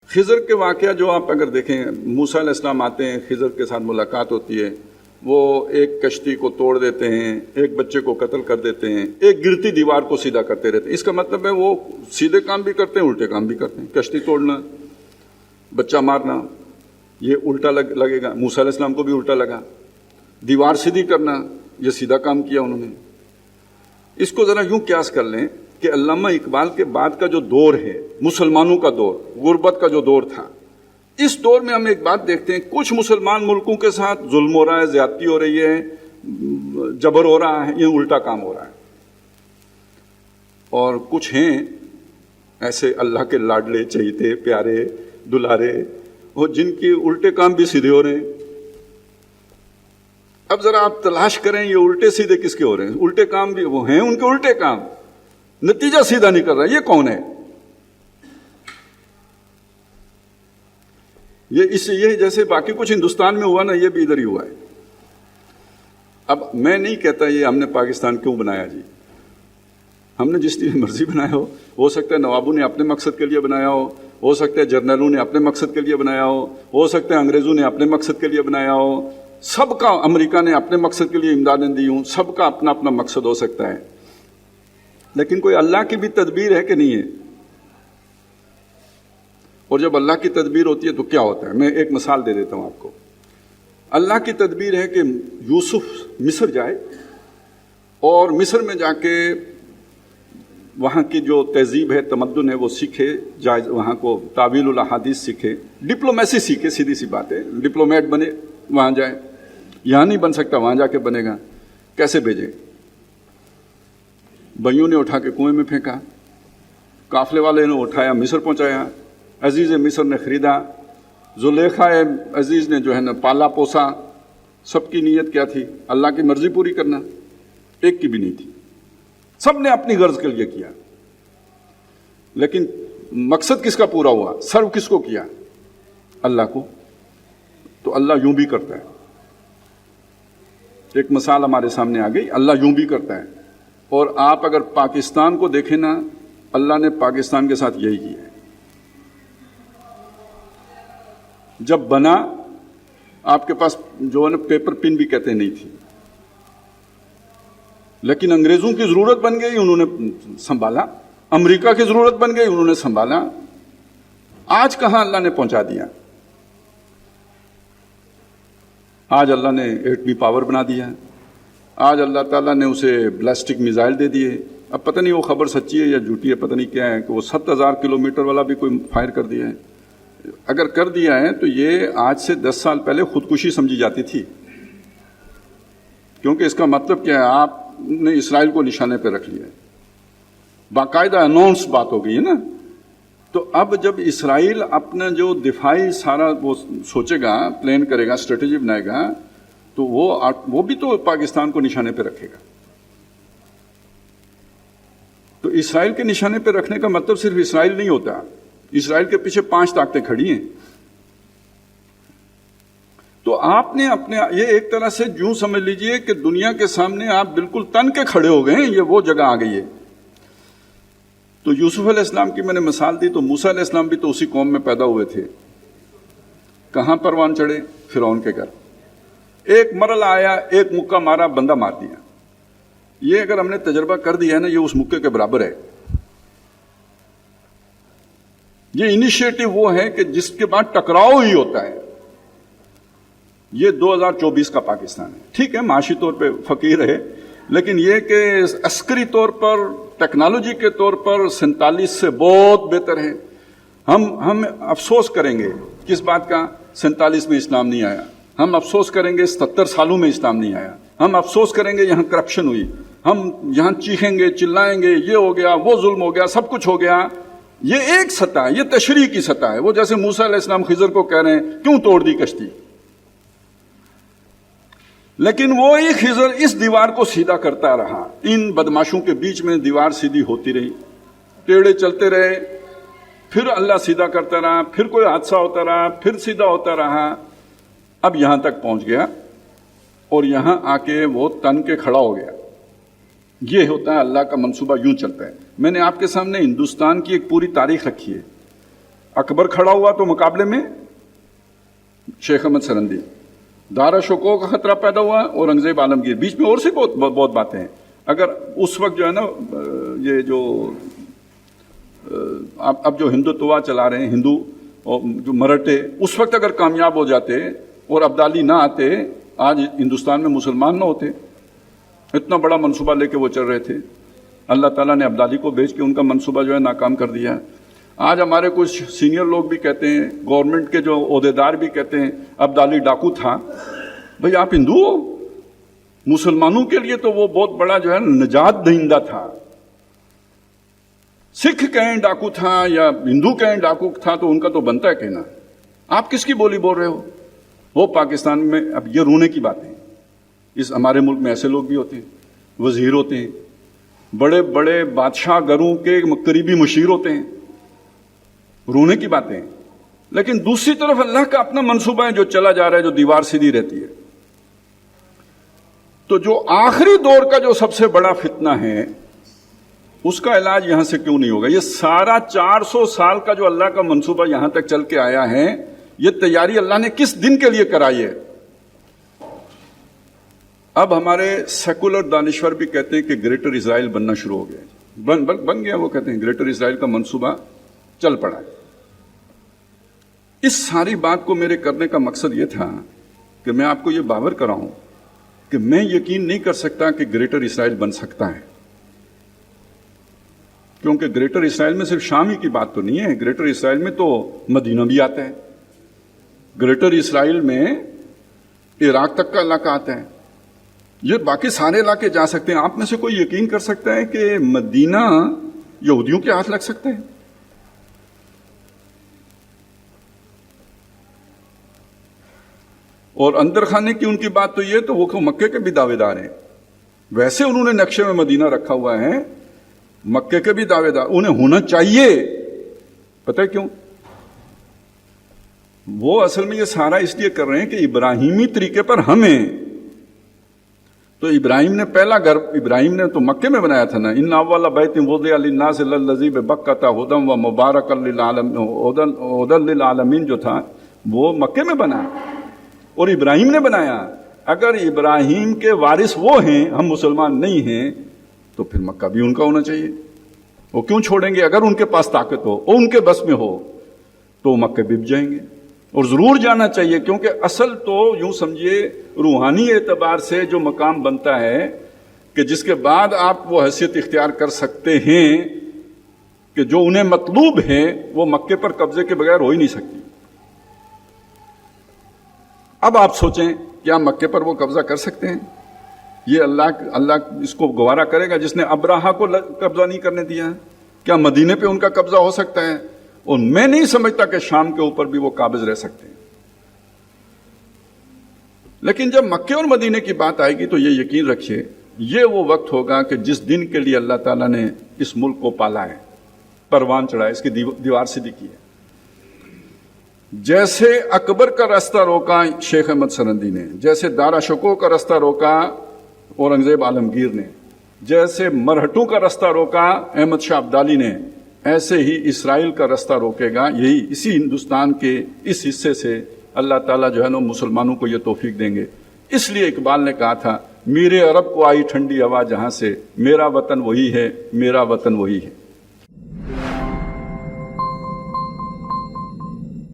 خضر کے واقعہ جو آپ اگر دیکھیں، موسیٰ علیہ السلام آتے ہیں، خضر کے ساتھ ملاقات ہوتی ہے، وہ ایک کشتی کو توڑ دیتے ہیں، ایک بچے کو قتل کر دیتے ہیں، ایک گرتی دیوار کو سیدھا کرتے رہتے ہیں۔ اس کا مطلب ہے وہ سیدھے کام بھی کرتے ہیں، الٹے کام بھی کرتے ہیں۔ کشتی توڑنا، بچہ مارنا، یہ الٹا لگے گا۔ موسیٰ علیہ السلام کو بھی الٹا لگا۔ دیوار سیدھی کرنا، یہ سیدھا کام کیا انہوں نے۔ اس کو ذرا یوں قیاس کر لیں کہ علامہ اقبال کے بعد کا جو دور ہے، مسلمانوں کا دور، غربت کا جو دور تھا، اس دور میں ہم ایک بات دیکھتے ہیں، کچھ مسلمان ملکوں کے ساتھ ظلم ہو رہا ہے، زیادتی ہو رہی ہے، جبر ہو رہا ہے، یہ الٹا کام ہو رہا ہے۔ اور کچھ ہیں ایسے اللہ کے لاڈلے، چہیتے، پیارے، دلارے، وہ جن کے الٹے کام بھی سیدھے ہو رہے ہیں۔ اب ذرا آپ تلاش کریں یہ الٹے سیدھے کس کے ہو رہے ہیں؟ الٹے کام بھی وہ ہیں، ان کے الٹے کام، نتیجہ سیدھا نہیں کر رہا، یہ کون ہے؟ یہ جیسے باقی کچھ ہندوستان میں ہوا نا، یہ بھی ادھر ہی ہوا ہے۔ اب میں نہیں کہتا یہ ہم نے پاکستان کیوں بنایا جی، ہم نے جس لیے مرضی بنایا ہو سکتا ہے نوابوں نے اپنے مقصد کے لیے بنایا ہو سکتا ہے جرنلوں نے اپنے مقصد کے لیے بنایا ہو سکتا ہے انگریزوں نے اپنے مقصد کے لیے بنایا ہو، سب کا، امریکہ نے اپنے مقصد کے لیے امدادیں دی ہوں، سب کا اپنا اپنا مقصد ہو سکتا ہے، لیکن کوئی اللہ کی بھی تدبیر ہے کہ نہیں ہے؟ اور جب اللہ کی تدبیر ہوتی ہے تو کیا ہوتا ہے؟ میں ایک مثال دے دیتا ہوں آپ کو۔ اللہ کی تدبیر ہے کہ یوسف مصر جائے اور مصر میں جا کے وہاں کی جو تہذیب ہے، تمدن ہے، وہ سیکھے، جائز وہاں کو تعویل الاحادیث سیکھے، ڈپلومیسی سیکھے، سیدھی سی بات ہے، ڈپلومیٹ بنے، وہاں جائے، یہاں نہیں بن سکتا، وہاں جا کے بنے گا۔ کیسے بھیجے؟ بھائیوں نے اٹھا کے کنویں میں پھینکا، قافلے والے نے اٹھایا مصر پہنچایا، عزیز مصر نے خریدا، زلیخا عزیز نے جو ہے نا پالا پوسا۔ سب کی نیت کیا تھی؟ اللہ کی مرضی پوری کرنا، ایک کی بھی نہیں تھی، سب نے اپنی غرض کے لیے کیا، لیکن مقصد کس کا پورا ہوا؟ سرو کس کو کیا؟ اللہ کو۔ تو اللہ یوں بھی کرتا ہے، ایک مثال ہمارے سامنے آ گئی، اللہ یوں بھی کرتا ہے۔ اور آپ اگر پاکستان کو دیکھیں نا، اللہ نے پاکستان کے ساتھ یہی کیا ہے۔ جب بنا، آپ کے پاس جو ہے نا پیپر پن بھی کہتے نہیں تھی، لیکن انگریزوں کی ضرورت بن گئی، انہوں نے سنبھالا، امریکہ کی ضرورت بن گئی، انہوں نے سنبھالا۔ آج کہاں اللہ نے پہنچا دیا؟ آج اللہ نے ایٹمی پاور بنا دیا، آج اللہ تعالیٰ نے اسے بلاسٹک میزائل دے دیے۔ اب پتہ نہیں وہ خبر سچی ہے یا جھوٹی ہے، پتہ نہیں کیا ہے، کہ وہ 70,000 کلومیٹر والا بھی کوئی فائر کر دیا ہے۔ اگر کر دیا ہے تو یہ آج سے 10 سال پہلے خودکشی سمجھی جاتی تھی، کیونکہ اس کا مطلب کیا ہے؟ آپ نے اسرائیل کو نشانے پہ رکھ لیا ہے، باقاعدہ اناؤنس بات ہو گئی ہے نا۔ تو اب جب اسرائیل اپنا جو دفاعی سارا وہ سوچے گا، پلان کرے گا، اسٹریٹجی بنائے گا، تو وہ بھی تو پاکستان کو نشانے پہ رکھے گا۔ تو اسرائیل کے نشانے پہ رکھنے کا مطلب صرف اسرائیل نہیں ہوتا، اسرائیل کے پیچھے 5 طاقتیں کھڑی ہیں۔ تو آپ نے اپنے یہ ایک طرح سے یوں سمجھ لیجئے کہ دنیا کے سامنے آپ بالکل تن کے کھڑے ہو گئے ہیں، یہ وہ جگہ آ گئی ہے۔ تو یوسف علیہ السلام کی میں نے مثال دی، تو موسیٰ علیہ السلام بھی تو اسی قوم میں پیدا ہوئے تھے۔ کہاں پروان چڑھے؟ فرعون کے گھر۔ ایک مرل آیا، ایک مکہ مارا، بندہ مار دیا۔ یہ اگر ہم نے تجربہ کر دیا ہے نا، یہ اس مکے کے برابر ہے۔ یہ انیشیٹو وہ ہے کہ جس کے بعد ٹکراؤ ہی ہوتا ہے۔ یہ 2024 کا پاکستان ہے، ٹھیک ہے معاشی طور پہ فقیر ہے، لیکن یہ کہ عسکری طور پر، ٹیکنالوجی کے طور پر 47 سے بہت بہتر ہے۔ ہم افسوس کریں گے کس بات کا؟ 47 میں اسلام نہیں آیا۔ ہم افسوس کریں گے 70 سالوں میں اسلام نہیں آیا۔ ہم افسوس کریں گے یہاں کرپشن ہوئی، ہم یہاں چیخیں گے، چلائیں گے، یہ ہو گیا، وہ ظلم ہو گیا، سب کچھ ہو گیا۔ یہ ایک سطح ہے، یہ تشریح کی سطح ہے۔ وہ جیسے موسیٰ علیہ السلام خضر کو کہہ رہے ہیں کیوں توڑ دی کشتی، لیکن وہی خضر اس دیوار کو سیدھا کرتا رہا۔ ان بدماشوں کے بیچ میں دیوار سیدھی ہوتی رہی، ٹیڑے چلتے رہے، پھر اللہ سیدھا کرتا رہا، پھر کوئی حادثہ ہوتا رہا، پھر سیدھا ہوتا رہا، اب یہاں تک پہنچ گیا اور یہاں آ کے وہ تن کے کھڑا ہو گیا۔ یہ ہوتا ہے اللہ کا منصوبہ، یوں چلتا ہے۔ میں نے آپ کے سامنے ہندوستان کی ایک پوری تاریخ رکھی ہے اکبر کھڑا ہوا تو مقابلے میں شیخ احمد سرندی، دارا شکوہ کا خطرہ پیدا ہوا اورنگزیب عالمگیر، بیچ میں اور سے بہت باتیں ہیں. اگر اس وقت جو ہے نا یہ جو اب جو ہندوتوا چلا رہے ہیں ہندو اور جو مراٹھے، اس وقت اگر کامیاب ہو جاتے اور ابدالی نہ آتے، آج ہندوستان میں مسلمان نہ ہوتے. اتنا بڑا منصوبہ لے کے وہ چل رہے تھے، اللہ تعالیٰ نے ابدالی کو بھیج کے ان کا منصوبہ جو ہے ناکام کر دیا. آج ہمارے کچھ سینئر لوگ بھی کہتے ہیں، گورنمنٹ کے جو عہدیدار بھی کہتے ہیں ابدالی ڈاکو تھا. بھئی آپ ہندو ہو، مسلمانوں کے لیے تو وہ بہت بڑا جو ہے نجات دہندہ تھا. سکھ کہیں ڈاکو تھا یا ہندو کہیں ڈاکو تھا تو ان کا تو بنتا ہے کہنا. آپ کس کی بولی بول رہے ہو؟ وہ پاکستان میں اب یہ رونے کی بات ہے. اس ہمارے ملک میں ایسے لوگ بھی ہوتے ہیں، وزیر ہوتے ہیں، بڑے بڑے بادشاہ گھروں کے قریبی مشیر ہوتے ہیں، رونے کی باتیں. لیکن دوسری طرف اللہ کا اپنا منصوبہ ہے جو چلا جا رہا ہے، جو دیوار سیدھی رہتی ہے. تو جو آخری دور کا جو سب سے بڑا فتنہ ہے اس کا علاج یہاں سے کیوں نہیں ہوگا؟ یہ سارا 400 سال کا جو اللہ کا منصوبہ یہاں تک چل کے آیا ہے، یہ تیاری اللہ نے کس دن کے لیے کرائی ہے؟ اب ہمارے سیکولر دانشور بھی کہتے ہیں کہ گریٹر اسرائیل بننا شروع ہو گیا، بن گیا. وہ کہتے ہیں گریٹر اسرائیل کا منصوبہ چل پڑا ہے. اس ساری بات کو میرے کرنے کا مقصد یہ تھا کہ میں آپ کو یہ باور کراؤں کہ میں یقین نہیں کر سکتا کہ گریٹر اسرائیل بن سکتا ہے، کیونکہ گریٹر اسرائیل میں صرف شام ہی کی بات تو نہیں ہے. گریٹر اسرائیل میں تو مدینہ بھی آتا ہے، گریٹر اسرائیل میں عراق تک کا علاقہ آتا ہے، یہ باقی سارے علاقے جا سکتے ہیں. آپ میں سے کوئی یقین کر سکتا ہے کہ مدینہ یہودیوں کے ہاتھ لگ سکتا ہے؟ اور اندر خانے کی ان کی بات تو یہ، تو وہ مکے کے بھی دعوے دار ہیں. ویسے انہوں نے نقشے میں مدینہ رکھا ہوا ہے، مکے کے بھی دعوے دار انہیں ہونا چاہیے. پتہ ہے کیوں؟ وہ اصل میں یہ سارا اس لیے کر رہے ہیں کہ ابراہیمی طریقے پر ہمیں، تو ابراہیم نے پہلا گھر ابراہیم نے تو مکے میں بنایا تھا نا. ان اول بیت وضع للناس للذی ببکۃ ھدی ومبارکا للعالمین جو تھا وہ مکے میں بنا اور ابراہیم نے بنایا. اگر ابراہیم کے وارث وہ ہیں، ہم مسلمان نہیں ہیں، تو پھر مکہ بھی ان کا ہونا چاہیے. وہ کیوں چھوڑیں گے؟ اگر ان کے پاس طاقت ہو اور ان کے بس میں ہو تو مکے بک جائیں گے. اور ضرور جانا چاہیے، کیونکہ اصل تو یوں سمجھیے روحانی اعتبار سے جو مقام بنتا ہے کہ جس کے بعد آپ وہ حیثیت اختیار کر سکتے ہیں کہ جو انہیں مطلوب ہے، وہ مکے پر قبضے کے بغیر ہو ہی نہیں سکتی. اب آپ سوچیں کیا مکے پر وہ قبضہ کر سکتے ہیں؟ یہ اللہ اس کو گوارا کرے گا جس نے ابراہا کو قبضہ نہیں کرنے دیا؟ کیا مدینے پہ ان کا قبضہ ہو سکتا ہے؟ اور میں نہیں سمجھتا کہ شام کے اوپر بھی وہ قابض رہ سکتے ہیں. لیکن جب مکے اور مدینے کی بات آئے گی تو یہ یقین رکھیے، یہ وہ وقت ہوگا کہ جس دن کے لیے اللہ تعالیٰ نے اس ملک کو پالا ہے، پروان چڑھا ہے، اس کی دیوار سیدھی کی ہے. جیسے اکبر کا راستہ روکا شیخ احمد سرندی نے، جیسے دارا شکوہ کا راستہ روکا اورنگزیب عالمگیر نے، جیسے مرہٹوں کا راستہ روکا احمد شاہ ابدالی نے، ایسے ہی اسرائیل کا راستہ روکے گا. یہی اسی ہندوستان کے اس حصے سے اللہ تعالیٰ جو ہے نا مسلمانوں کو یہ توفیق دیں گے. اس لیے اقبال نے کہا تھا، میرے عرب کو آئی ٹھنڈی ہوا جہاں سے، میرا وطن وہی ہے، میرا وطن وہی ہے.